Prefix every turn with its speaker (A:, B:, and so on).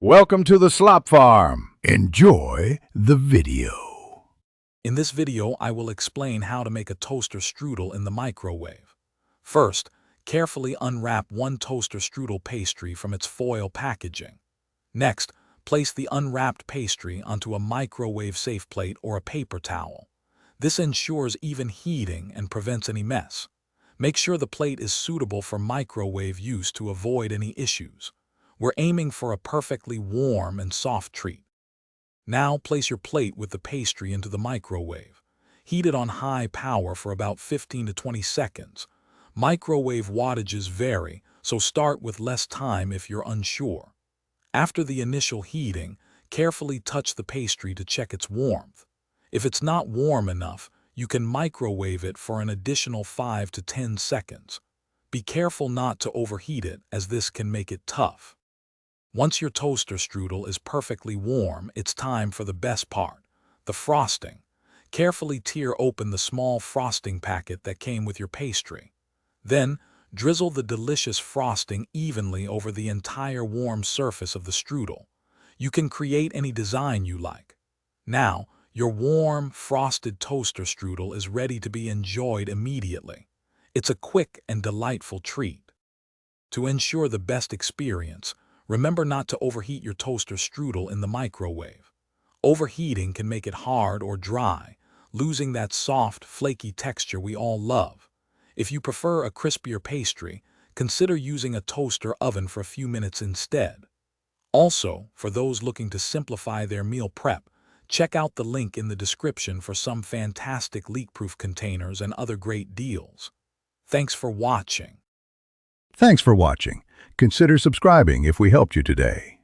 A: Welcome to the Slop Farm. Enjoy the video.
B: In this video, I will explain how to make a toaster strudel in the microwave. First, carefully unwrap one toaster strudel pastry from its foil packaging. Next, place the unwrapped pastry onto a microwave-safe plate or a paper towel. This ensures even heating and prevents any mess. Make sure the plate is suitable for microwave use to avoid any issues. We're aiming for a perfectly warm and soft treat. Now place your plate with the pastry into the microwave. Heat it on high power for about 15 to 20 seconds. Microwave wattages vary, so start with less time if you're unsure. After the initial heating, carefully touch the pastry to check its warmth. If it's not warm enough, you can microwave it for an additional 5 to 10 seconds. Be careful not to overheat it, as this can make it tough. Once your toaster strudel is perfectly warm, it's time for the best part, the frosting. Carefully tear open the small frosting packet that came with your pastry. Then, drizzle the delicious frosting evenly over the entire warm surface of the strudel. You can create any design you like. Now, your warm, frosted toaster strudel is ready to be enjoyed immediately. It's a quick and delightful treat. To ensure the best experience, remember not to overheat your toaster strudel in the microwave. Overheating can make it hard or dry, losing that soft, flaky texture we all love. If you prefer a crispier pastry, consider using a toaster oven for a few minutes instead. Also, for those looking to simplify their meal prep, check out the link in the description for some fantastic leak-proof containers and other great deals. Thanks for watching.
A: Thanks for watching. Consider subscribing if we helped you today.